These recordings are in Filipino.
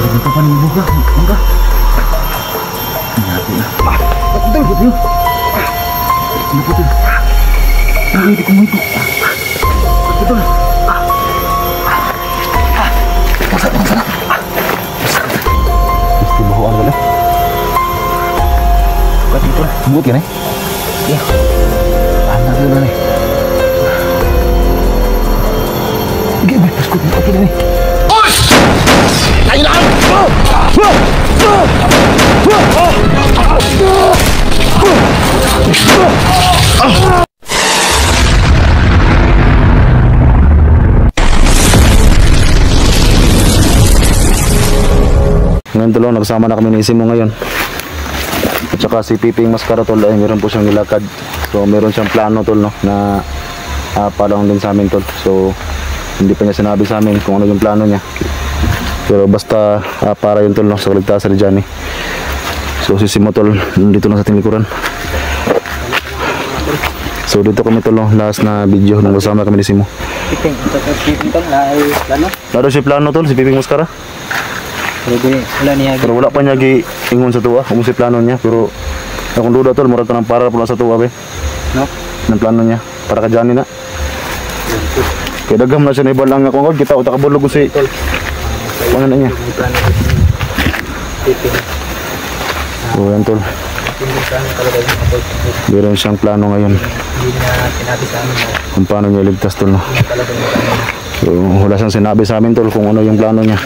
Ito pa nih buka, buka. Hati na. Betul betul. Betul. Ini di kumui itu. Betul. Masa. Mesti bawaan dulu. Betul. Buat ya nih. Ya. Anak dulu nih. Gimana biskut pakai nih? Ayo lah. Ngayon tol, nagsama na kami ni Simo ngayon. At saka si Piping Mascara tol, ay meron po siyang nilakad. So meron siyang plano tol, no, na palang din sa amin tol. So hindi pa niya sinabi sa amin kung ano yung plano niya. Pero basta para yun tol, no, sa kaligtasan ni Johnny. So si Simo tol, dito na sa ating likuran. So dito kami tol, no, last na video nung kasama kami ni Simo. Piping tol, na plano? Lalo si plano tol, si Piping Mascara. Pero wala pa niya giingon sa tuwa kung si plano niya. Pero akong duda tol, murag ka ng para pula sa tuwa be, no? Ng plano niya, para ka Johnny na. Kaya dagam na siya na ibalang akong kod, kita o takabulog ko si ano na niya. So yan tol, meron siyang plano ngayon kung paano niya iligtas tol, no? So wala siyang sinabi sa amin tol kung ano yung plano niya.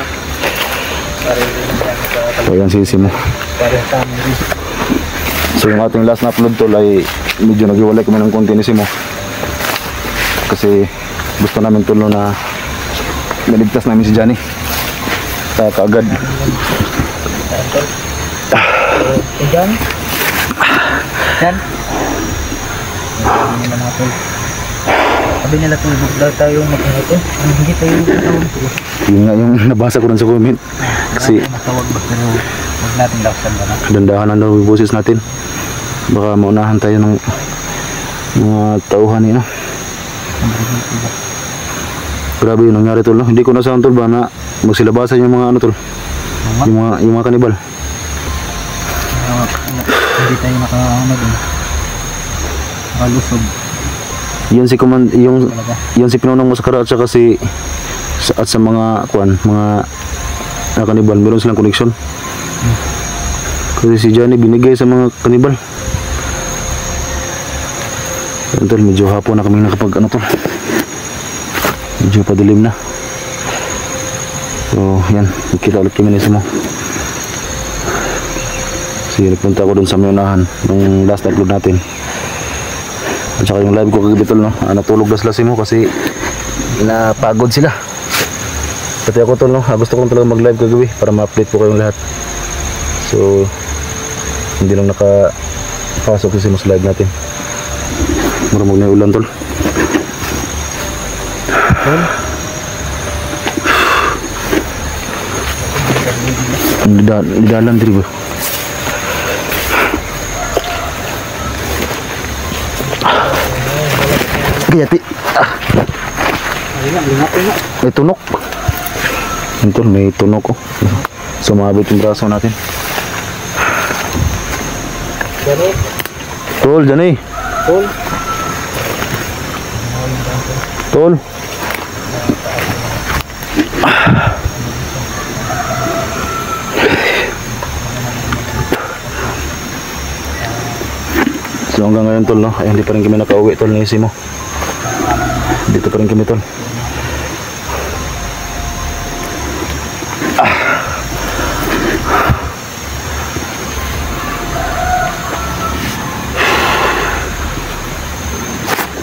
So yan si Simo. So yung ating last na upload tol ay medyo naghiwalay kami ng konti ni Simo, kasi gusto namin tol, no, na naligtas namin si Johnny kaagad. Jan? Sabi nila tulog daw tayo mag-hapon. Hindi tayo matawag po. Yun nga yung nabasa ko rin sa comment. Kasi matawag ba, pero huwag natin laksan ba na. dandahan lang daw yung boses natin. Baka maunahan tayo ng mga tauhan niya. Grabe yung nangyari tol, no? Hindi ko nasahan tol ba na magsilabasan yung mga ano tol, yung mga kanibal. Hindi tayo nakalusog. Yun si yung si Pinunong Mascara at saka at sa mga mga kanibal, meron silang connection. Kasi si Johnny binigay sa mga kanibal. Yan tol, medyo hapon na kami nakapag ano tol, medyo padilim na. So yan, kita ulit kami ni Simo. Sige, nagpunta ako dun sa mayunahan nung last upload natin. At saka yung live ko kagabi tol, no, natulog na sila Simo kasi napagod sila. Pati ako tol, no, gusto ko talaga mag live kagabi para ma-update po kayong lahat. So hindi lang nakapasok si Simo sa live natin. Maramag na yung ulan tol. Di dalam diri ba? Gayati. May tunok. Ito, may tunok ko. Sumabit yung braso natin. Tol, Johnny. Tol. So hanggang ngayon tol, no, ay hindi pa rin kami nakauwi tol ni Simo. Dito pa rin kami tol.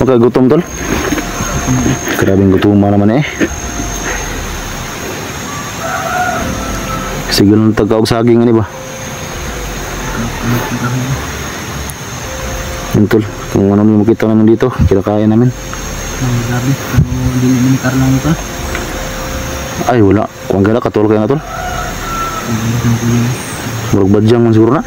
Okay, gutom tol. Grabing gutuman naman eh. Sige lang tagaog saging ani ba? Yan tol, kung ano yung makita namin dito, kinakain namin. Grabe, pero hindi namin karlang ito. Ay wala, kung gala katol kaya na tol. Murag badyang man siguro na.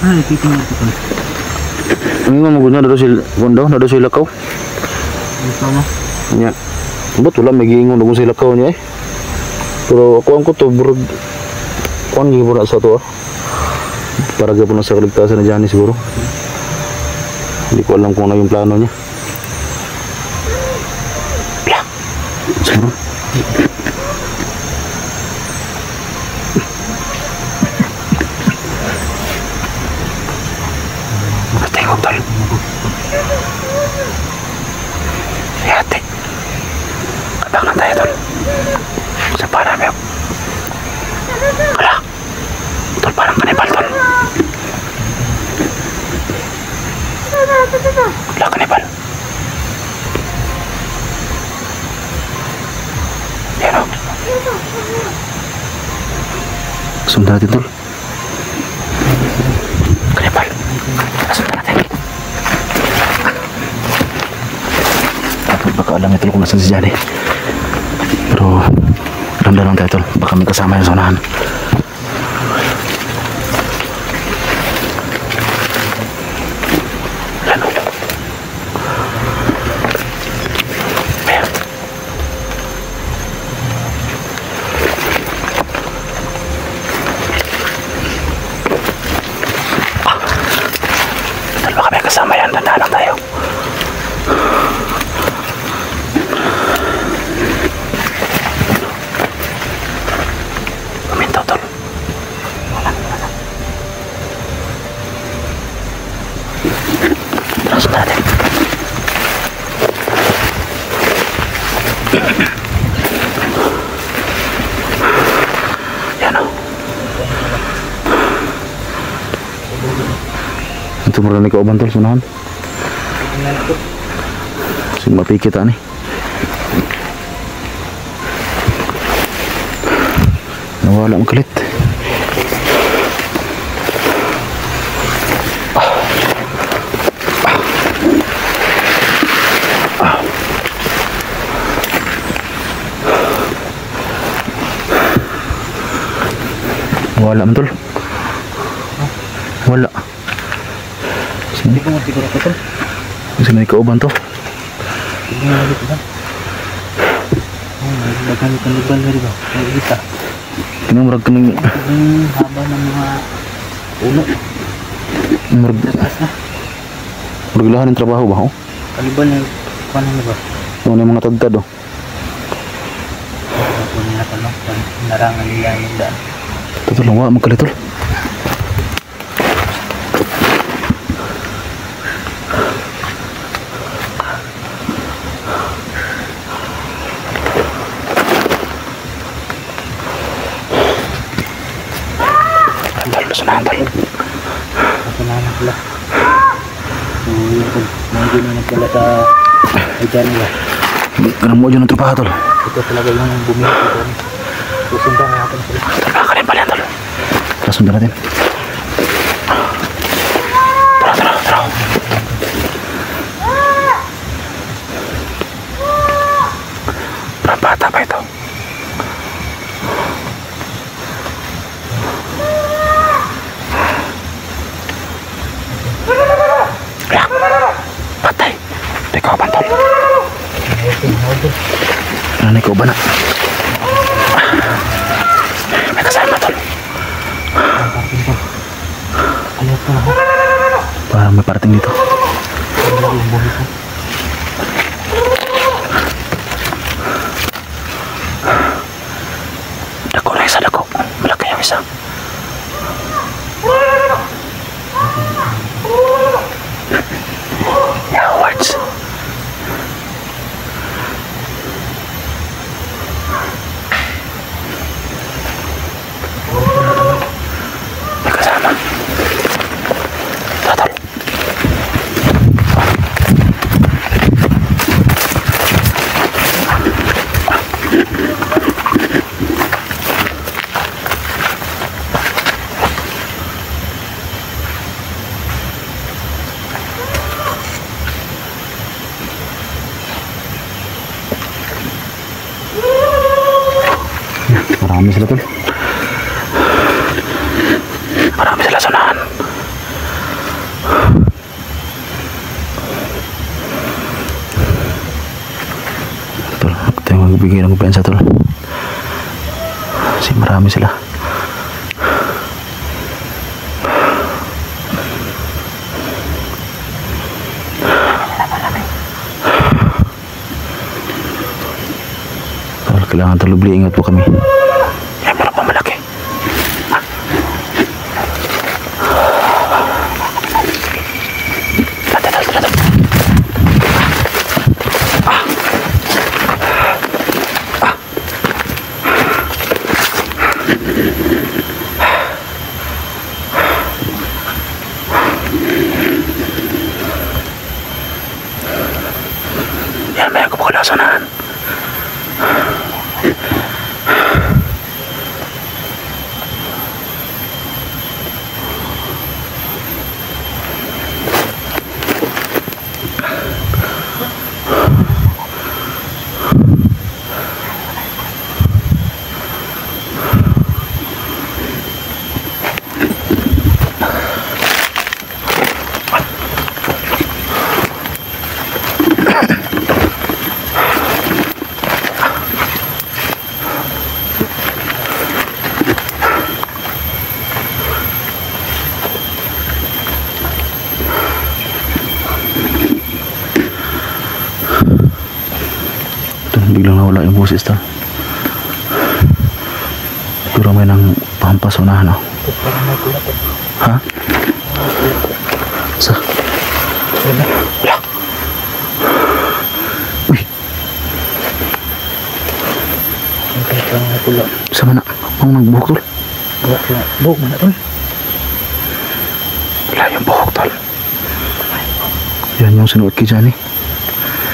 Ay, titingnan ko tol. Ngayon mo guna, nado sila lakaw. Ito mo. Nya. Ba't wala, may giingon kung sila lakaw niya eh. Pero ako ang ko to, bro. Kuan gini po na sa to ah. Para gapon na sa kaligtasan na Johnny siguro. Hindi ko alam kung ano yung plano niya. Plak! Siguro. Tengok tol. Hati. Abang lang tayo tol. Sa para mo. Wala. Tol parang kanibal tol. Wala kanibal. Yan o. Sundan natin tol. Kanibal. Sundan natin. Tol baka alam ito kung nasan si Johnny. Pero ramdam lang tayo tol. Baka may kasama yung sa unahan. Kasama yan, tandaan lang tayo. Pamintaw tol. Terus natin. Yan o. Ito mula ni kauban tol, sunahan. Sige mapikit ani. Nawala ang kalit. Wala man tol. Wala. Hindi ko masiguro ko tol. Kasi may kauban to. Hindi nga ulit ba? Nagdagan ka nagban na rin ba? Nagkita. Kinamurag ka ng... Ang haba ng mga ulo. Taas na. Muraglahan ng trabaho ba? Oh? Kaliban na paano na ba? Ano yung mga tagtad oh? Ako nila tol. Narangan nila yung daan. Ito lang wala magkalitol. Sunahan tol. Sunahan pala. So yun tol. May na nagkala sa idea nila. Ganun mo dyan ang trupaha tol. Ito talaga yung bumili ko. Susundan natin sila. Tol, makakalim pala yan tol. Tara, sundan natin. Tara. Parang bata pa ito. Patay. Ikaw ba tol? Ano ikaw ba na? May kasama tol. Parang may parating dito. Dako na isa, dako. Malaki yung isa. Words. May kasama. Totol. Marami sila tol. Marami sila sunahan. magbigay ng kumpiyansa tol. Kasi marami sila. Tol, kailangan talubli, ingat po kami. Yan, meron pa malaki. Yan, may ako po kalasanan. Biglang nawala yung boses to. Pero may nang pampas unahan oh. Ha? Sa? Wala. Uy. Sa mana? Ang nagbuhok tol? Buhok mana tol? Wala yung buhok tol. Yan yung sinuot kay Johnny.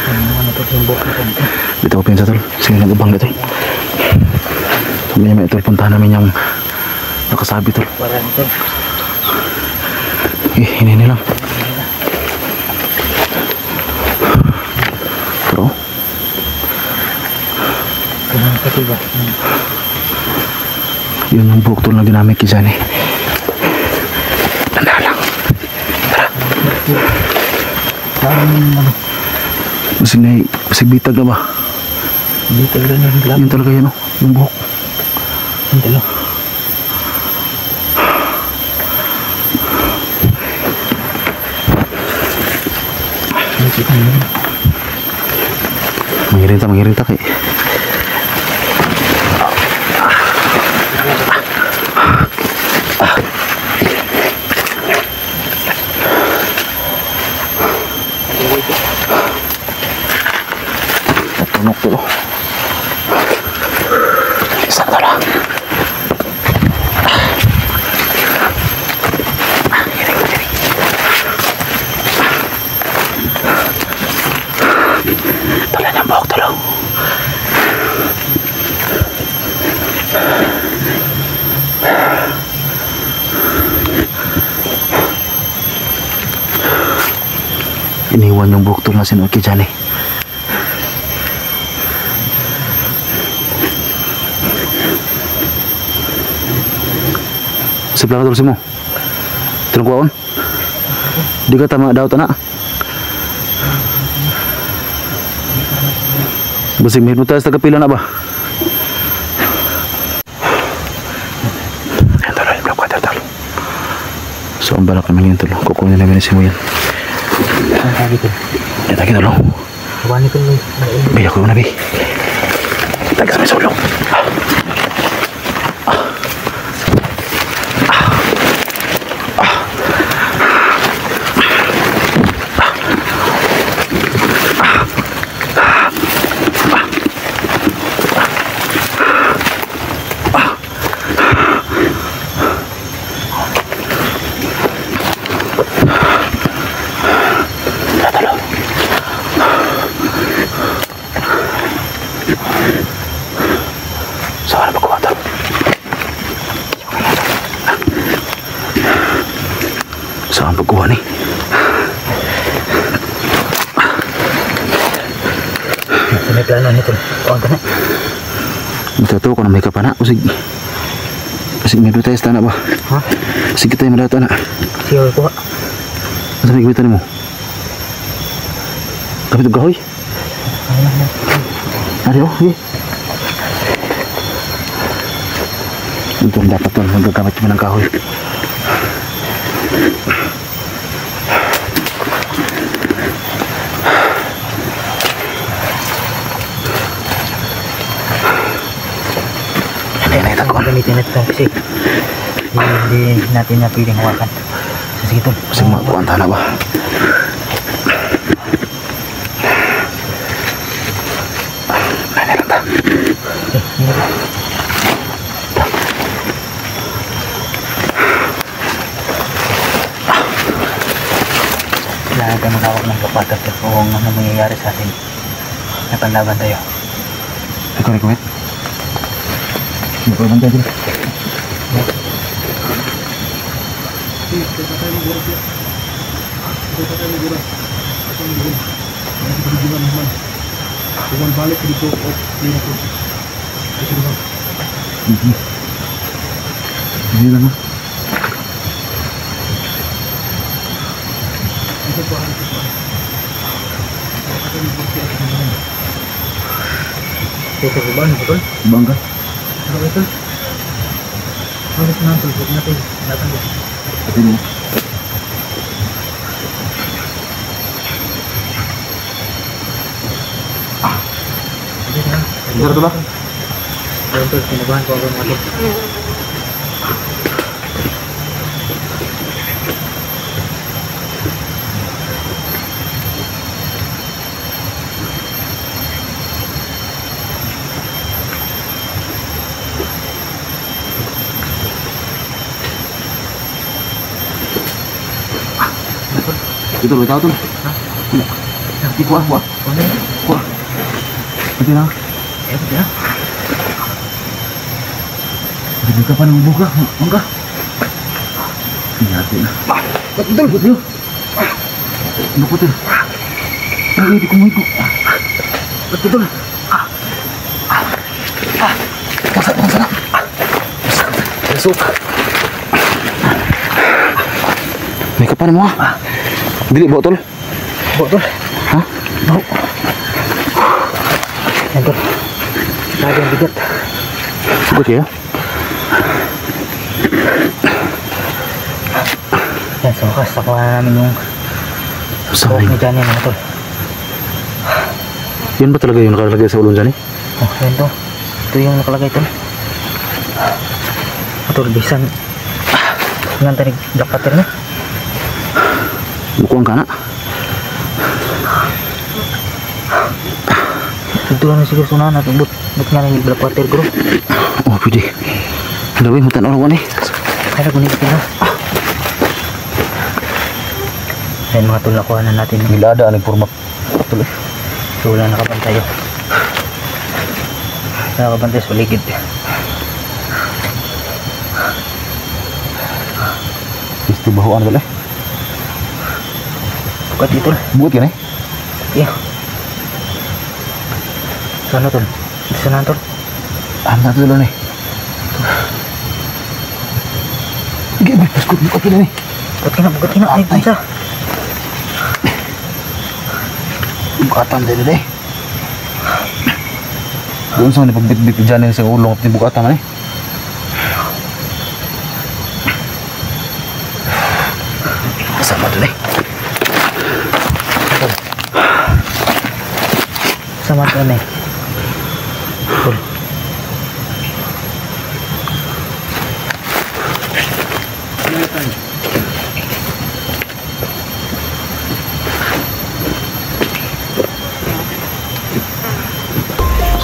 Ano tol yung buhok na tol? Dito ko pinsa tol. Sige nag-ubang na tol. Sabi niya may tol, puntahan namin yung nakasabi tol. Parang tol. Hinini lang. Pero Kailangan ka tol ba? yun yung buhok tol na ginamit kay Johnny. Tanda lang. Tara. Ano? Masig bitag na ba? Dito lang yung glove. Yun talaga yun oh. Yung buhok. Hindi lang. Mangirinta kay. Tunok tuh. Isa na lang. Tala niyang buhok tulong. Iniwan yung buhok tulong na sinuot kay Johnny. Sebelah terus mo. Tulong ko on. Di ka tama daw ta na. Basig may butas taga pila na ba? Yan talo, yung block talo. So ang balak naman yun talo. Kukunin namin si mo yan. Ang sabi ko. Yan tayo talo. Kabani ko lang. Bay ako na bay. Taga sa may sulong. Saan pagkuha ni? May plano nito. Kuhaan ka na. Ito ko na may kapana. Usig may dutay sa tanah ba? Ha? Usig kita yung madata na. Siya kuha. Ano may gamitan mo? Kapit gahoy? Ari oh, eh. Ito ang dapat tol, magagamit kami ng kahoy. Gamitin natin ito kasi hindi natin na pwedeng hawakan. Sige tol. Kasi makuha na ba? Nani lang ta. Kailangan tayo maghawak ng kapatat kung ano mangyayari sa atin. Napanlaban tayo. Ikaw, Rikwet. Hindi ko ibang tayo. Hindi lang ha. Ito ba ano tol? Ibang ka? Ano tol? Bakit na tol? Huwag natin. Natin ba? Pati mo. Hindi na. Hindi ito ba? Ayun tol, kinabahan ko ako mga tol. Ito, may tao tol. Ha? Di kuha, kuha. Ano yun? Kuha. Pati na. Eh, pati na. Hindi ka pa nang buka. Mangga. Hindi natin na. Ba't tol? Ba't yun? Ano po tol? Ay, hindi ko mahiko. Ba't tol? Masa na. Pasok. May kapan mo ha? Dili bawa tol? Bawa tol. Ha? Bawa. Yan tol. Lagi ang bigat. Sugot ya? Yan, sa wakas, nakuha na namin yung Saan buhok na ni Johnny mga tol. Yan ba talaga yung nakalagay sa ulong dyan eh? Oh, yan to. Ito yung nakalagay tol. Tol, bisan. Nga tanig black cutter na. Bukuang ka na. Ito lang na siguro sunahan natin. Ba't nga nang black cutter bro? Oh, pwede. Dawin, hutan orang-orang eh. Kaya kunin natin na. Ayan mga tol, nakuha na natin. Gilada, nagpurmak. Tol eh. So wala nakabantay yun. Nakabantay sa paligid. Gusto bahuan tol eh. Bukat dito tol. Buot yan eh. Iya. Sana tol? Isa na tol. Anak tu dulu nih. Gini, biskut buka kini nih. Bukat kina. Ay, pinsa. Bukatan deh deh. Doon sa mga pagbit-bit dyan sa ulong at bukatan nih. Sama tu nih. Sama tu nih. Tol.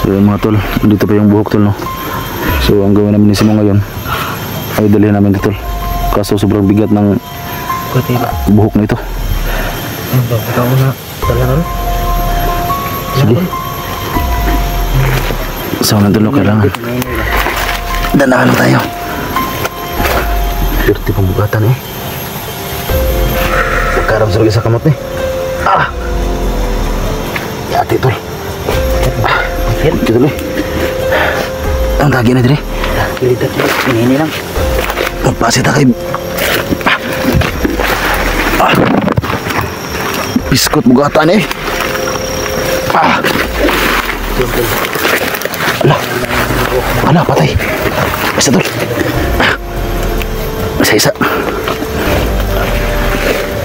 So yun mga tol, dito pa yung buhok tol no. So ang gawin namin ni Simo ngayon ay dalhin namin dito tol. Kaso sobrang bigat ng Bukat iba. buhok na ito. Ano ba? Ikaw na. Dala na rin. Sige. So nandun no, kailangan danahan lang tayo. Dirty pembukatan eh. Karam suruh sa kamot nih. Ah. Hati tol. Yan. Gitu dulu. Ang tagi na dire. Kilitat mo. Ini lang. Magpasi ta kay. Ah. Biskut bugatan eh. Ah. doon tol. Ala. Ala, patay. Isa tol. Isa.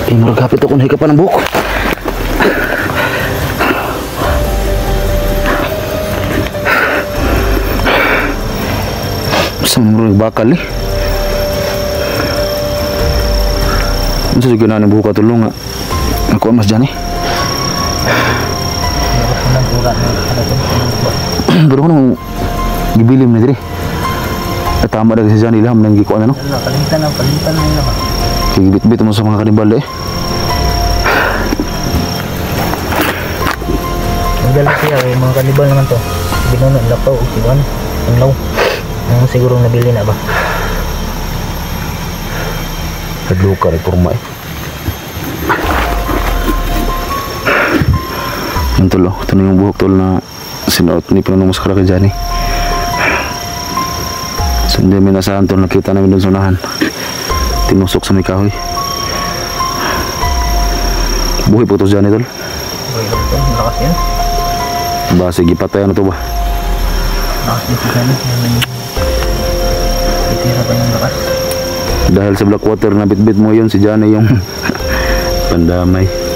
Murag kapit ako nahika pa ng buhok. Sa murag bakal eh. Ano sa juga na ng buhok katulong nga. Ako mas dyan eh. Pero ko nang gibilim na diri. At tama na kasi dyan ilham nang gikuan ano. Kalimtan na yun naman. Kigibit-bit mo sa mga kanibal eh. Ang galit siya, mga kanibal naman to. Binunan, lapaw, siwan, unlaw. Ang sigurong nabili na ba? Nagluka rin kurma eh. Yan tol oh. Ito na yung buhok tol na sinuot ni Pinunong Maskara kay Johnny. So hindi may nasahan tol, nakita namin doon sa unahan. Tinusok sa may kahoy. Buhay po ito si Johnny tol. Buhay lang to, malakas yan. Ba sige patay ano to ba? Lakas din si Johnny. Itira pa yung lakas. Dahil sa Blackwater na bitbit mo yun si Johnny yung pandamay.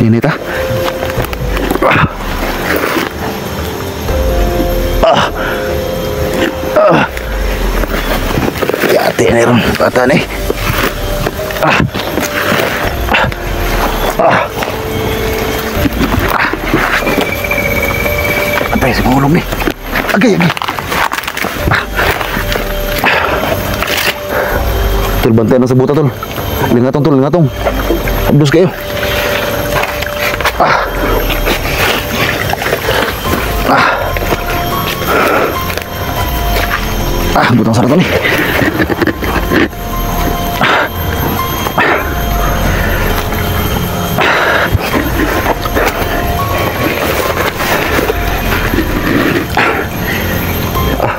Init ah. Yate na rin bata na eh. Antay sa mahulog ni. Agay. Tol, bantay na sa buta tol. Lingatong. Abdos kayo. Butang sarap nih.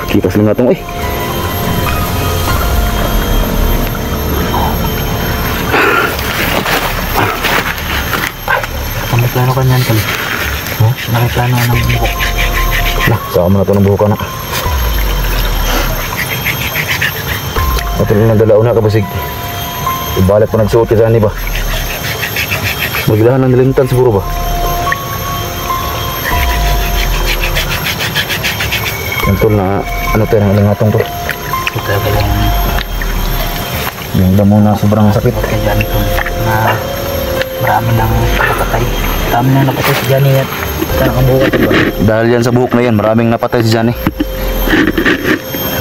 Kipas lingatong eh. Plano ka niyan tol. Nakiplano ng buhok. Nah, saka mo na ito ng buhok na. Ito na dala una ka basig. Ibalik pa nagsuot ka dyan ba? Maglahan ng nilintan siguro ba? Yan tol na ano tayo ng lingatong to. Ito ba Yung damo na sobrang sakit. kay Johnny tol na marami nang napatay. Marami nang napatay si Johnny at saan ang buhok tol ba? Dahil yan sa buhok na yan, maraming napatay si Johnny.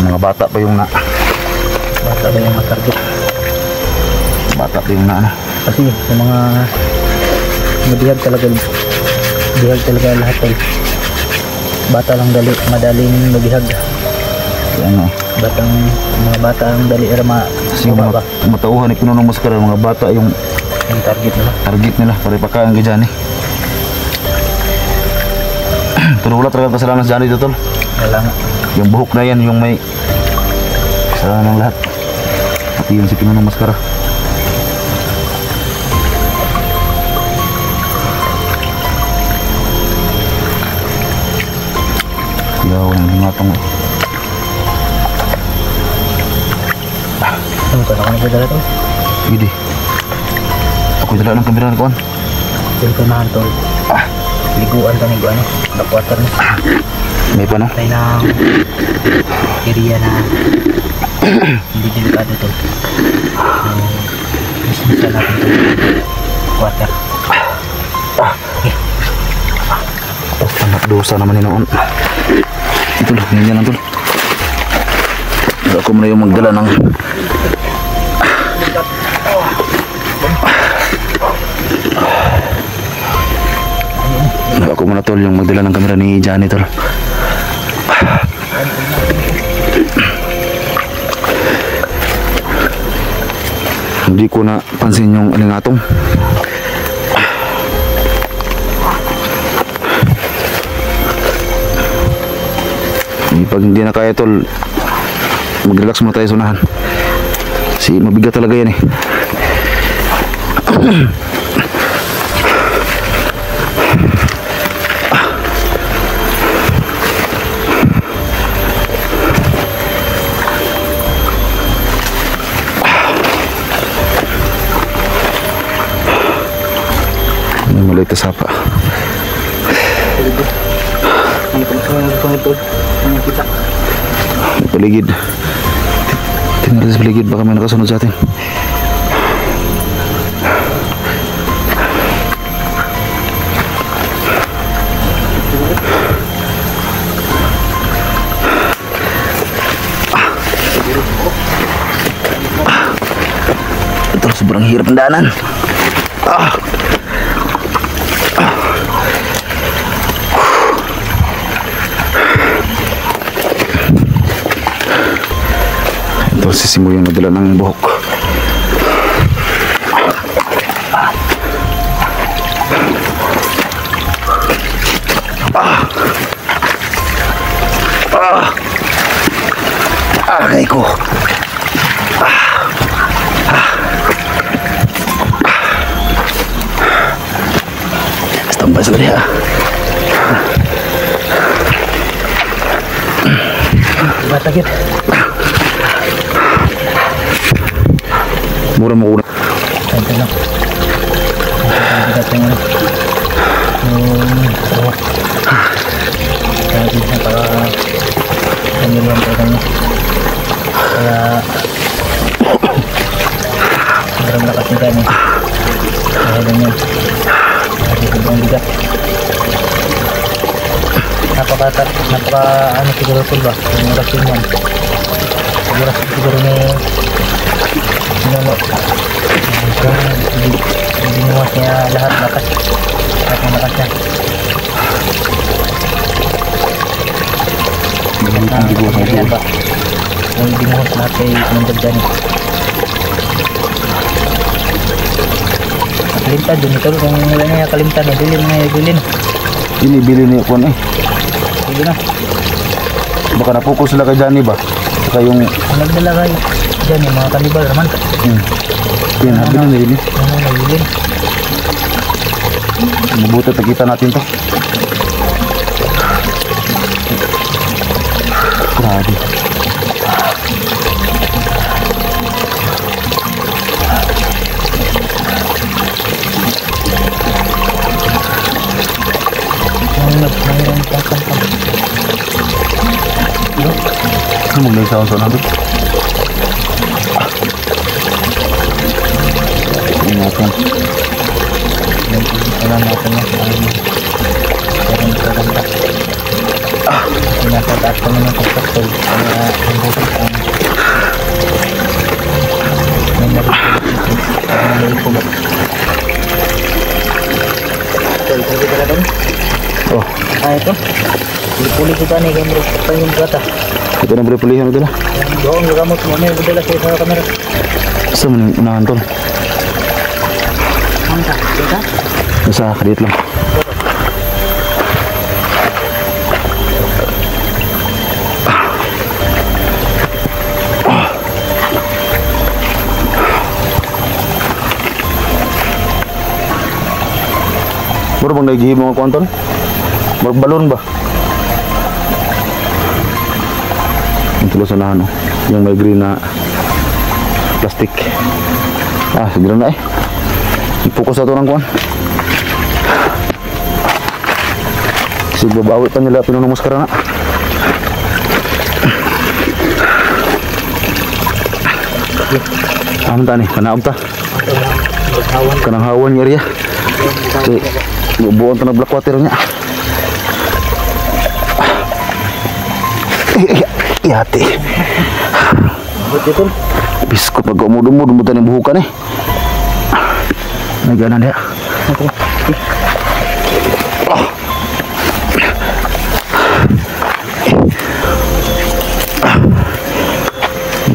Mga bata pa yung na. Bata ba yung matarget? Bata pa yung na ano. Kasi yung mga bihag talaga lahat tol. Bata lang madaling mabihag. Ano? Mga bata ang dali Kasi yung mga matauhan ni Pinunong Maskara, mga bata yung target nila. target nila para ipakain kay Johnny. Pero wala talaga kasalanan sa Johnny dito tol. Wala nga. Yung buhok na yan yung may kasalanan ng lahat. Pati yun si Pinunong Maskara. Yaw ng lingatong. Ano ka na dala tol? Hindi. Ako dala ng kamera ko. Telefonahan tol. Liguan ka ni ano? Blackwater na. May pa no? Tayo ng area na hindi delikado tol. Mismisa natin tol. Water. Tapos anak dosa naman ni noon. Ito lang, ganyan lang tol. Ako muna yung magdala ng ako muna tol yung magdala ng kamera ni Johnny tol. Hindi ko na pansin yung lingatong. Pag hindi na kaya tol, mag-relax muna tayo sa unahan. Kasi mabigat talaga yan eh. kita sapa. Ano kung saan ang pangitod? Ano kita? Paligid. Tingnan natin sa paligid, baka may nakasunod sa atin. Ito, sobrang hirap ng daanan. Ito si Simo yung nadala ng buhok. Aray ko. Tambay sa kanya. Matakit. Mura mo una. Ito lang. Matakit yung ano. Yung buhok. Kaya din na para paniluan ko kanya. Kaya sobrang lakas niya kanya. Kaya ganyan. Sobrang bigat. Napaka ano siguro ito ba? Yung rasin yan. Siguro may binuwas niya lahat lakas. Lahat ng lakas niya. Yan ba? Yung binuwas lahat ay nandagdan. Kalimtad dun ito. Kung wala niya kalimtad na bilin na bilin. Binibili niya po eh. Sige na. Baka napokus sila kay Johnny ba? Saka yung... Nagdala kayo dyan yung mga kanibal naman. Yan, habili na yun eh. Ano na bilin. Mabuti nakita natin to. Grabe. Mayroon pang Ano mong nagsawa sa natin? Ingatan. wala natin na meron karanta. Nasa taas kami ng construction kaya ang bukas ang may maripulot. Ito, ito ka doon? Oh, Ito. Puli kita nih kayak menurut pengen kata. ito na puli-pulihan ito na. Doon gamot mo may budala sa kamera. Sa man unahan tol. Mantap, kita. Nasa kadit lang. Mura bang nagihim mga kuwanton? Balon ba? Ang tulo sa nahan, oh. Yung may green na plastic. Siguro na eh. Ipokus na ito ng kuwan. Kasi babawi pa nila pinunumuskara na. Aman ta ni, kanaog ta. Kanang hawan niya rin. Okay. Bubuon ito na black water niya. Ihati. Bisko pag umudumod umutan yung buhukan eh. Nagana dia.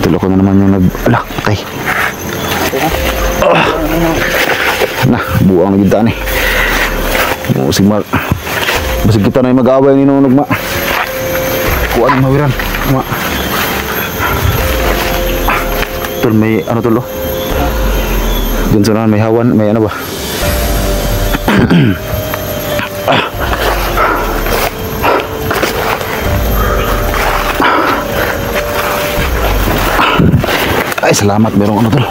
Tulo ko na naman yung nag-alakay. Nah, buang lagi nih. Musik mal. Basta kita na yung mag-away ni Nunug ma. Kuan mawiran. Ma. Tol may ano tol oh. Dun sa may hawan, may ano ba? Ay, salamat merong ano tol.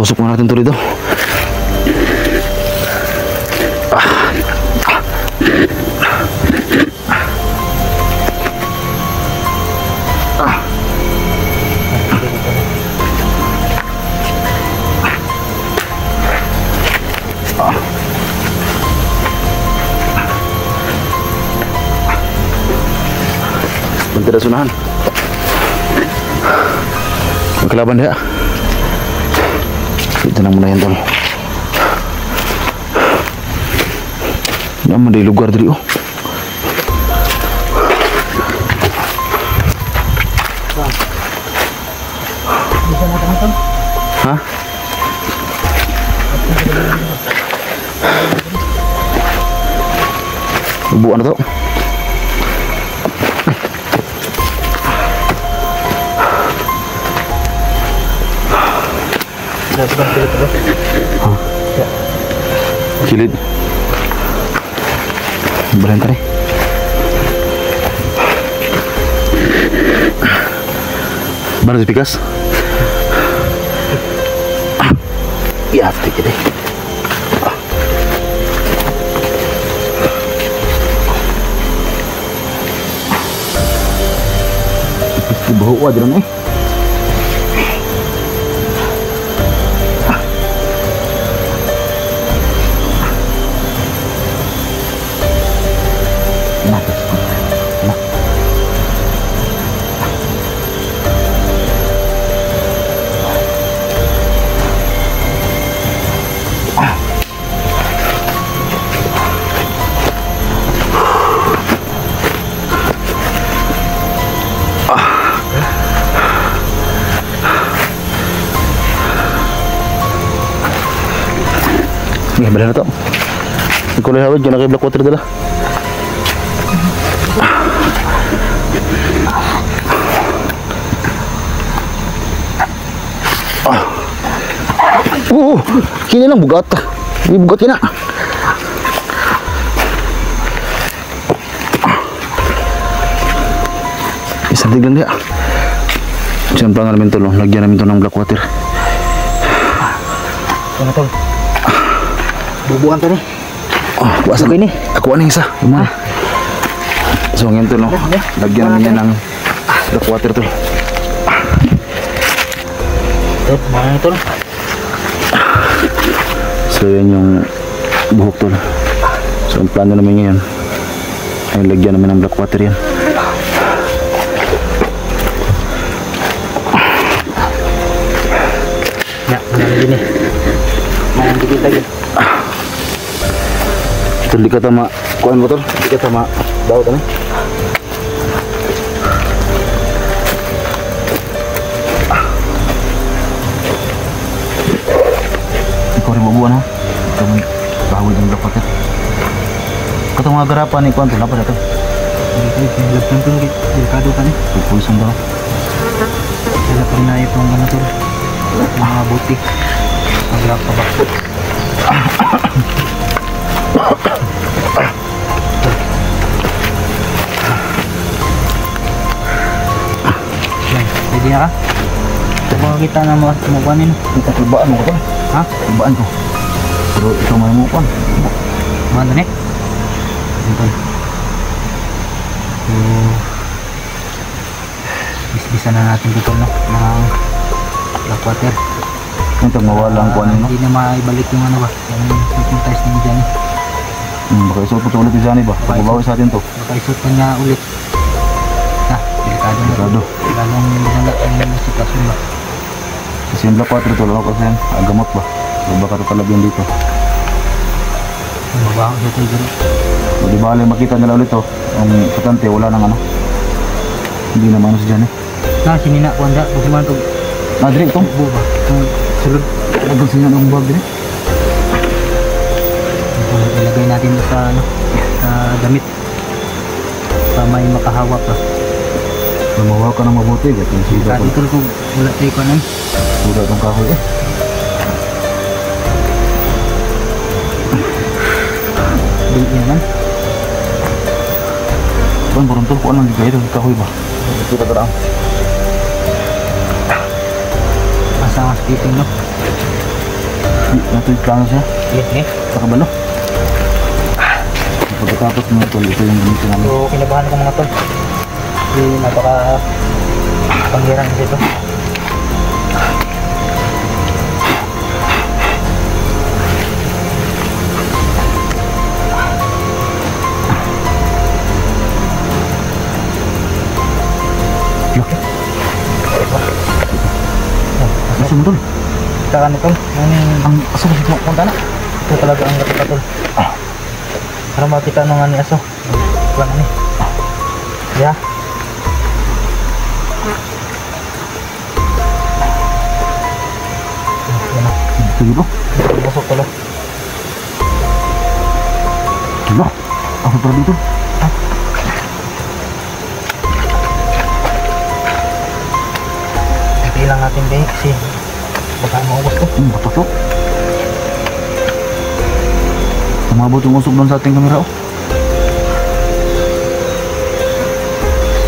Tusok na natin to dito. Tidak sunahan. Kelaban dia. Kita nang muna yan tol. Naman di lugar diri oh. Hah? Ibu ano to? Kilid. Berhenti nih. Baru dipikas. Ya, sedikit deh. Bau aja nih. Nih, benar to. Kulay hawid yung naka-black water dala. Kini lang bugat. Ini bugat kina. Isang tiglan dia. Siyempre namin to, lagyan namin to ng black water. Ano to? Bubuan to nih. Oh, kuasa okay ni. Ako ano isa, yung mga. So ngayon to, lagyan namin yan ng black water to. Mana to? So yan yung buhok to. So ang plano namin ngayon ay lagyan namin ng black water yan. Ya, mana gini. Mana dikit lagi. Ito di kata mak kuan botol, di kata mak daud kan. Ikaw rin bubuan ha. Kami kahawid ng black water. Kata mga garapan ni kuan to, apa dato? Lapang pun delikado kan. Pupusan daw. Wala pa na itong ano to. Mga butik. Magrap pa ba? Pwede na ka? Kung kita na makuhanin. Kita tibaan mo ko. Ha? Tibaan ko. Pero ikaw may mo kuan. Mana nih? Bentar. Bisa na natin dito no ng black water. Ito mawala ang kuan no. Hindi na maibalik yung ano ba? Yung test ni Johnny. Baka isuot po ulit ni Johnny ba? Pagbabawi sa atin to. Baka isuot pa niya ulit. Na, delikado na. Delikado. Lalong dinala yung sitwasyon ba? Kasi yung black water to lang kasi yan. Agamot ba? So baka ito talabyan dito. Mabaho siya tayo gano'n. O di bali makita nila ulit to. Ang patante wala nang ano. Hindi naman ano si Johnny. Na, sinina ko anda. Buti man ito. Madri ito. Buo ba? Itong sulod. Agad siya ng bag din. Ilagay natin sa ano, sa damit. Para may makahawak ba. Lumawa ka ng mabuti. Gatong sida Dito ko wala tayo ko nan. Suda itong kahoy eh. Bili naman. Kuan beruntol kuan lang juga itu kahoy ba? Kita terang. Asa mas keeping no. Natuloy plano siya. Sige. Sa kabalo. Pagkatapos mga tol, ito yung gamitin namin. So, kinabahan ko mga tol. Kasi napaka pangyarang dito. Laki. Nasa mo tol? Saka nito, Ang aso kasi ito punta na. ito talaga ang laki tol. Para makita nung ani aso. Kuan ani. Ya. Sige bro. Busok tol. Ano? Ako para dito. Ilang natin din kasi baka maubos ko. Batok. Umabot yung usok doon sa ating kamera oh.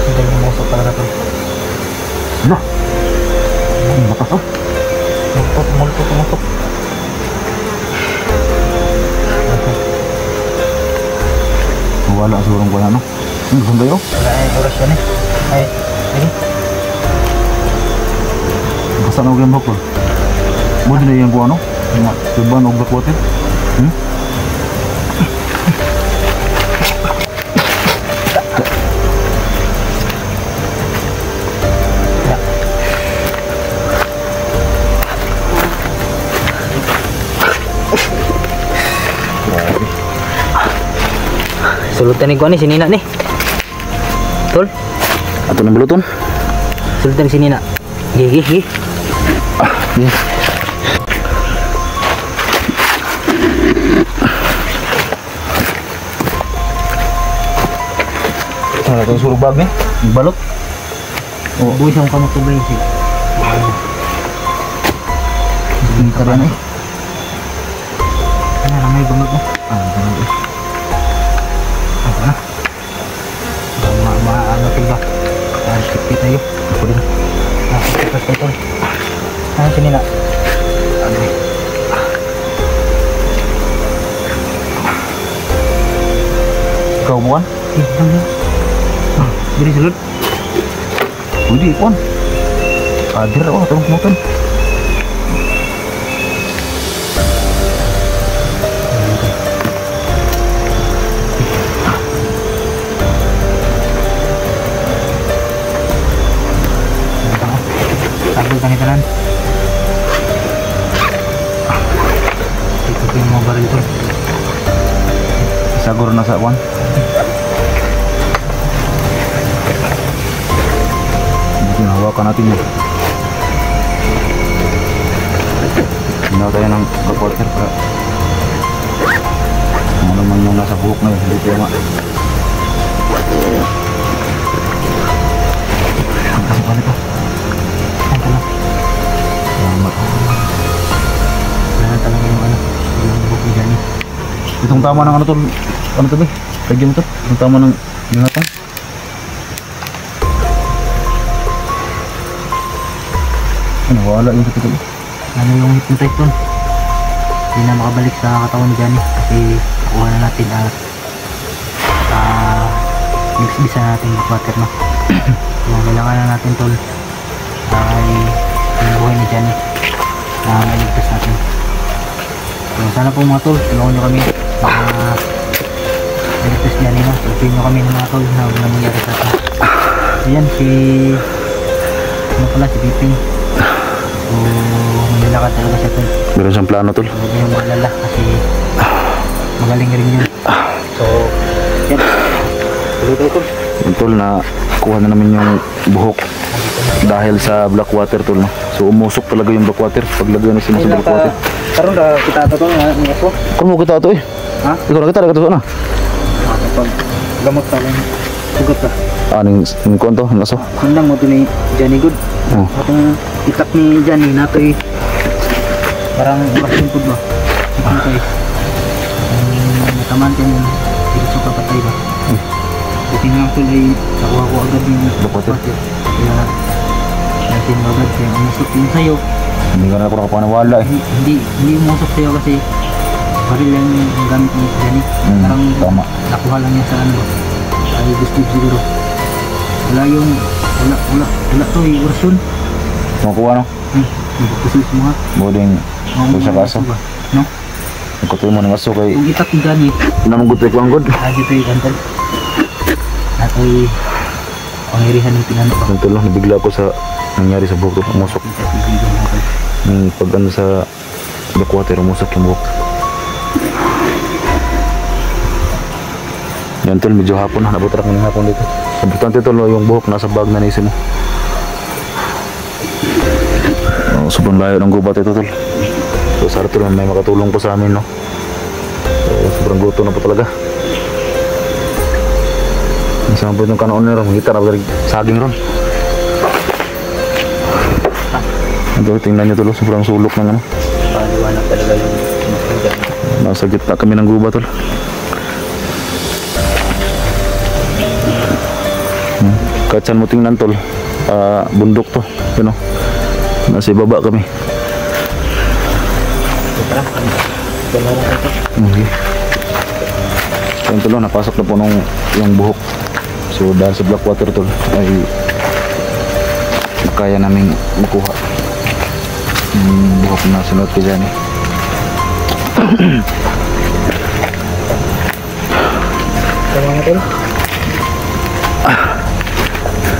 Hindi yung musok talaga tol. Ano? Batas oh. Multot. Wala sigurong ko na no. Gusto kayo? Wala ay oras yan eh. Ay, ini. Basta na yung bakol. Buti na yung ko ano? Tuban o blackwater. Sulutan ni ko ni sinina ni. Tol, Ato ng buluton. sulutan ni sinina. Gigi. Yes. Ano itong surubag ni? Yung balot. Oh, buhay siyang kamot to brain siya. Hindi ka rin eh. Ano na may bangag mo? Ganun eh. Ano na? Ano ba? Skip tayo. Ako din. Skip tayo tol. Ano sinina? Ano eh. Ikaw bukan? Diri sulod. Pwede ipon. Adir ako itong kumutan. Sabol kami tanan. Ito po yung mga baril tol. Isagor na sa kwan. Hawakan natin yun. Hinaw tayo ng backwater para ano naman yung nasa buhok na yun. Hindi tayo ang kasi pala ito. Ang talang. Salamat. Wala talaga yung ano. Yung buhok ni Johnny. Itong tama ng ano to. Ano to ba? Lagyan mo to. Itong tama ng linatan. Ano, wala yung sakit ito. Ano yung hypnotize tol? Hindi na makabalik sa katawan ni Johnny kasi nakuha na natin at mix-bisa natin yung water no. So kailangan na natin tol ay yung buhay ni Johnny na mailigtas natin. So sana po mga tol, tulungan nyo kami mailigtas Johnny no. Tulungan nyo kami mga tol na wala mangyari sa atin. Ayan si ano pala si Piping. So, manlalakad talaga siya tol. Meron siyang plano tol. Huwag niyong maglala kasi magaling rin yun. So, yan. Tuloy tol. Yung tol na kuha na namin yung buhok dahil sa blackwater tol no. So umusok talaga yung blackwater pag lagyan na sila sa blackwater. Karoon na kita ito tol nga ng aso. Kung mo kita ito eh. Ha? Ikaw na kita na. Kapag gamot ka lang. Sugat ka. Yung konto, ang aso. Kundang mo ito ni Johnny Good. Oh. Itong itak ni Johnny na ito eh. Parang oras yung food ba? Ito eh. Natamaan ka yun. Diretso ka patay ba? Buti nga ito ay nakuha ko agad yung Blackwater. Kaya natin agad kaya umusok yun sa'yo. Hindi ka na ako nakapaniwala eh. Hindi umusok sa'yo kasi baril lang yung gamit niya sa Johnny. Parang tama. nakuha lang niya sa ano. Ay gusto siguro. Wala to eh, orasyon. Makuha no? Nagpusis mo ha. Boding kung sa kaso. No? Nagkutuloy mo ng aso kay Kung itak yung Johnny, pinamagot ko ang god. lagi to yung kantal. Nato'y pangirihan ng pinano ba? Nagtuloy, nabigla ako sa nangyari sa buhok ko. Umusok. Pag ano sa backwater, umusok yung buhok. Yan tol, medyo hapon na. Nabutrak mo ng hapon dito. Importante tol, yung buhok nasa bag na naisip mo. Sobrang layo ng gubat ito tol. So sana tol, may makatulong po sa amin no. Sobrang guto na po talaga. Isang po itong kanoon nila, magkita na ba saging ron. Ito, tingnan nyo tol, sobrang sulok ng ano. Paliwanag talaga yung sinasagdan. Nasa gitna kami ng gubat tol. Kahit saan mo tingnan tol, bundok to, you know. Nasa ibaba kami. Okay. So yun tol, napasok na po nung yung buhok. So dahil sa Blackwater tol ay kaya namin makuha yung buhok na sunod kay Johnny. Tama nga tol.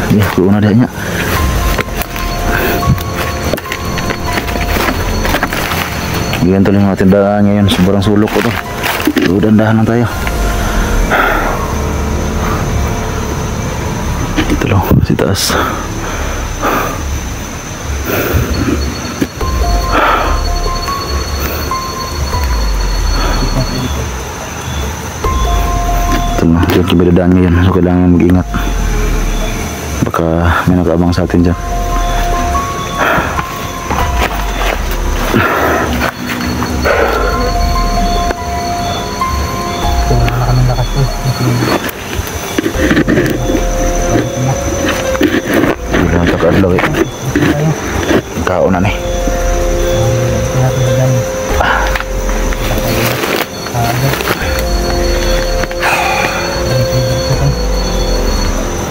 Ya, kuha na dahil niya. Ganyan tuloy yung mga tindahan ngayon. Sobrang sulok ko to. So, dandahan lang tayo. Ito lang, si taas. Ito lang, diyan kami dadaan ngayon. So, kailangan mag-ingat. Baka may nakaabang sa atin dyan. Wala kaming lakas po. Wala na takadlaw eh. Tayo. Kao na ni. Natin na Johnny.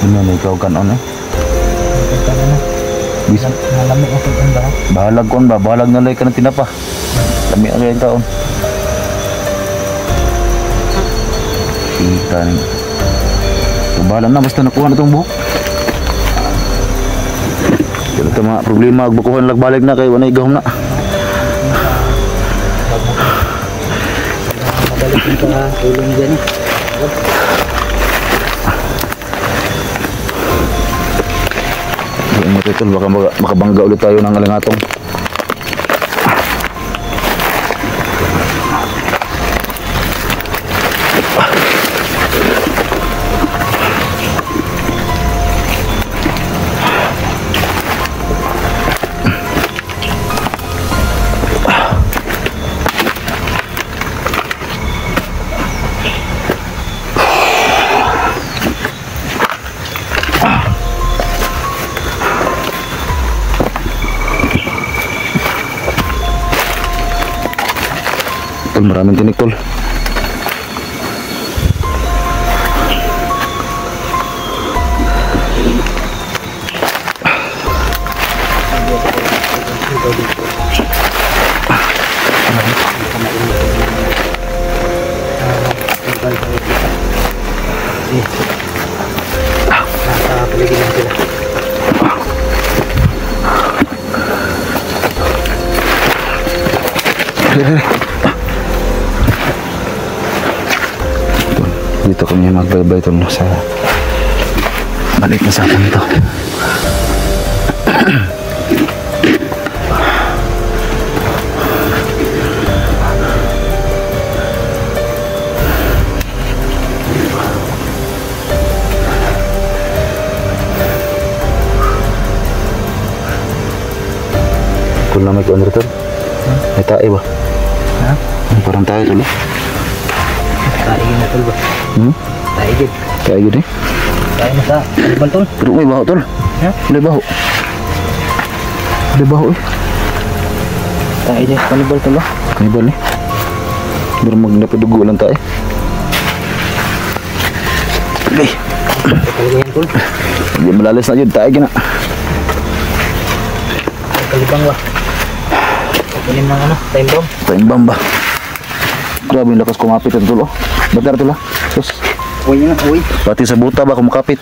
Ano na ikaw kanon eh. Bis Nalamig ako yung ba? bahalag kon ba? Bahalag na lay ka ng tinapa. Lami ang kayang taon. Kita ni. So, bahala na basta nakuha na itong buhok. Wala ito mga problema. Agbakuhan lagbalik na kayo. Wala igahom na. Mabalik yung tulong dyan eh. Ingat ito. Baka bangga ulit tayo ng alangatong. Tol, maraming tinik tol. Nasa paligid lang sila. Dito kami magbaybay tol sa maliit na sakang ito. Kung na may kuwan rin tol. May tae ba? Ha? Parang tae tol. Taigin na tol ba? Taigin. Tae gini. Tayo na sa alibal tol. Pero may baho tol. Ha? May baho. May baho eh. Tayo dyan, kanibal to lo. Kanibal eh. Pero magnapidugo lang tayo. Okay. Talaga yan tol. Hindi malalis na yun tayo gina. Kalibang ba? Kunin ng ano, time bomb. Time bomb ba? Grabe yung lakas kumapit ito tulo. Ba't na ito la? Sus. Uy na, uy. Pati sa buta ba kumakapit?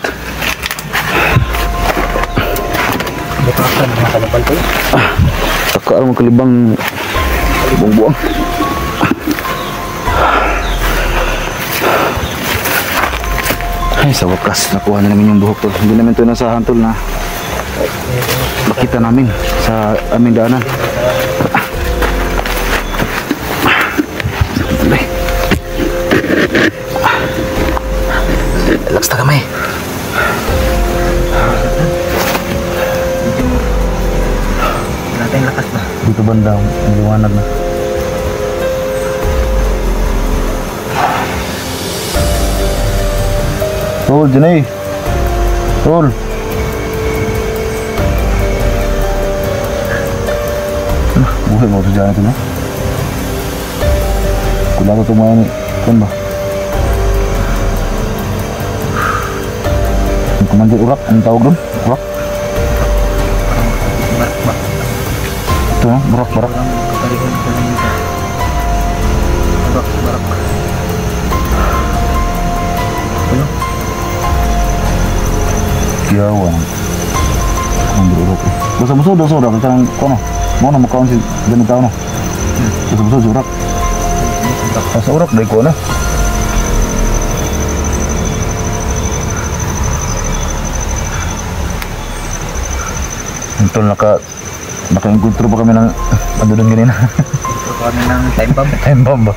Butakan mga kanibal tol. Saka ang kalibang buong-buong. Ay, sa wakas, nakuha na namin yung buhok tol. Hindi namin ito nasahan tol na makita namin sa aming daanan. Relax na kami. Wala tayong lakas ba? Dito banda, maliwanag na. Tol, dyan eh. Tol. Buhay mo ito dyan ito na. Kula ko tumayan eh. Kan ba? Yung kumandir urak, anong tawag doon? Urak? Barak ba? Ito no? Barak. Walang kakalikan ko na yun. Barak. Ano? Kiyawan. Kumandir urak eh. Basa-basa urak. Kaya ano? Mau na makaon si ganun tao no? Basa-basa si urak. Sa urak dahil ko na. Tol, naka-encontro pa kami ng ano doon ganina. Ito kami ng time bomb. Time bomb ba?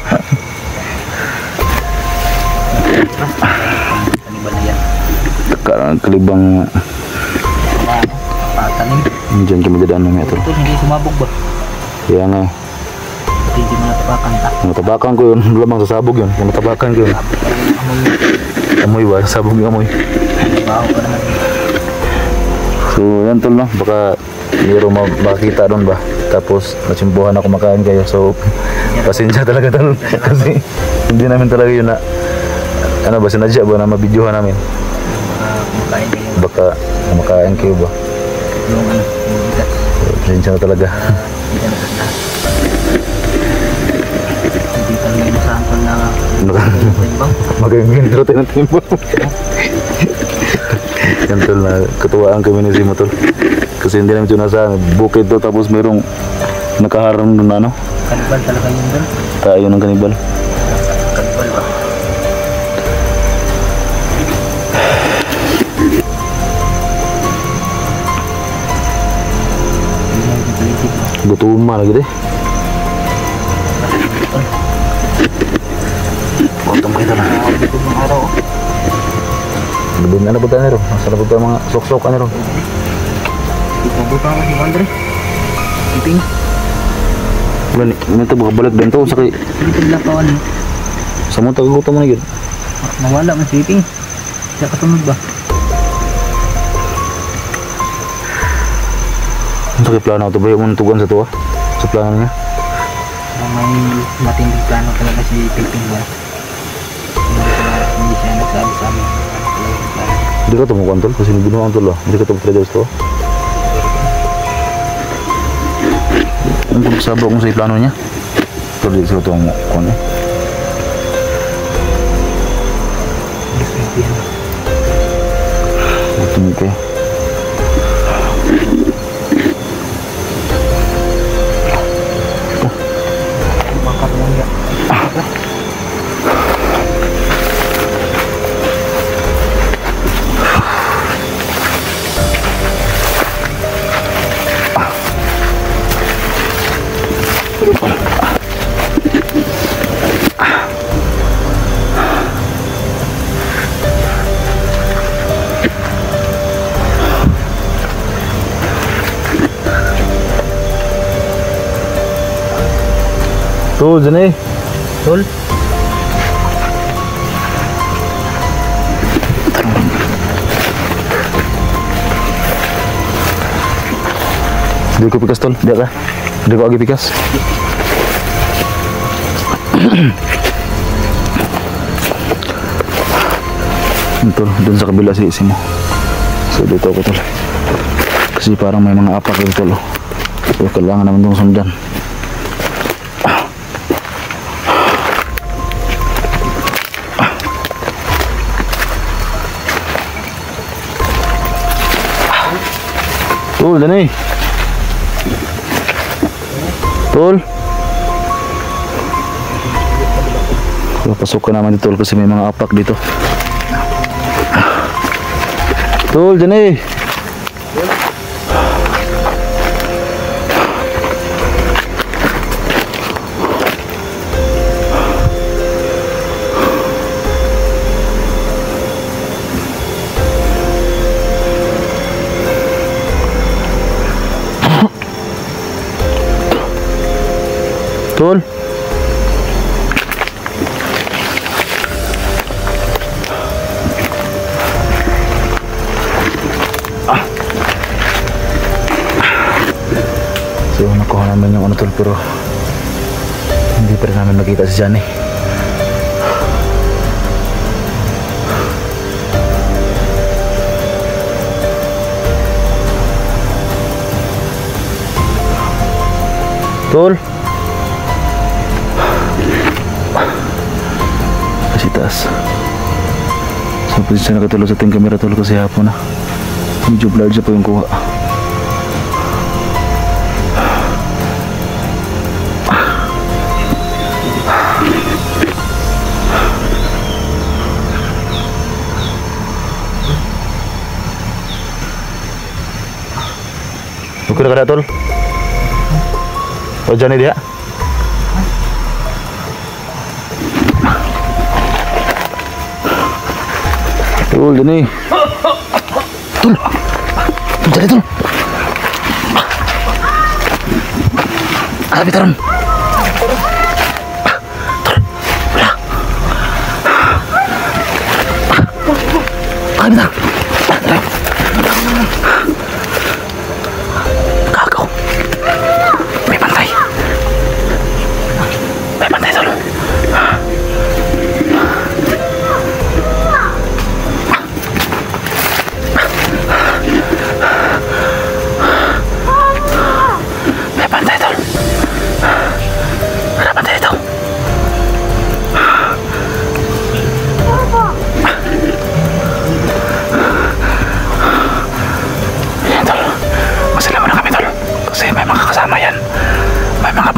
Kanibal na yan. Kalibang Patanim. dyan kami dadaan ng metro. Ito hindi sumabog ba? Kaya nga, Pati hindi mo natapakan ta. matabakan ko yun. Lamang sasabog yun. Matabakan ko yun. Amoy. Amoy ba? Sabog yung amoy. Baho pa naman. So yan tol no, baka mayroong makakita doon ba, tapos natsimbuhan na kumakain kayo, so pasensya talaga tol. Kasi hindi namin talaga yun na ano ba, sinadya ba na mabidyohan namin, Kumakain kayo. baka kumakain kayo ba, Yung ano, yung bigas. so, pasensya na talaga. Hindi ka naman na. Hindi ka naman masahan ko na time bomb. Magagintro tayo ng timbo. Yan tol, na katuwaan kami ni Simo tol, kasi hindi namin ito nasa bukid to, tapos mayroong nakaharang doon na ano, Kanibal talaga yun doon. tayo ng kanibal. Kanibal ba? Hindi na yung paligid mo. Gutuma lagi deh. Potong kita na. Dito ng araw. Lebih na nabutan nero. Masa nabutan mga sok-sok nero. Dito butang ko si Andre. Iping. Bulan ini tuh buka balik bento sa kay Dito lang kawan. sa mo tagutom mo na gid. Nawala man si Iping. Siya kasunod ba? Sa kay plano to ba yung tugan sa tuwa? Sa plano niya. May matinding plano talaga si Iping ba? Hindi siya nagsabi sa amin. Talagang plano. Hindi ka tumukuan tol kasi binuang tol. Hindi ka tumukuan sa tuwa. Ang pagsabi akong sa plano niya. Tol di sa tuwa mo kuan eh. Ito kayo. Bakar lang ya. Tuh, dyan eh. Tol. Hindi ko pikas tol. Diya ka. Hindi ko lagi pikas. Tol, dun sa kabila si mo. So dito ako tol. Kasi parang may mga apak yung tol. So kailangan naman itong sundan. Tol, dyan eh. Tol. Papasok ka naman dito tol kasi may mga apak dito. Tol, dyan eh. Tol. So nakuha namin yung ano tol, pero hindi pa rin namin makita si Johnny. Tol. Kasi taas. So pwede siya nakatulog sa ating camera tol kasi hapon na. Medyo blurred siya po yung kuha. Okay na ka na tol? O dyan dia? Tol, dyan eh. Tol! Tol, dyan tol! Alabi taron! Tol! Wala! Alabi taron! Kagaw! May pantay! May pantay tol! May mga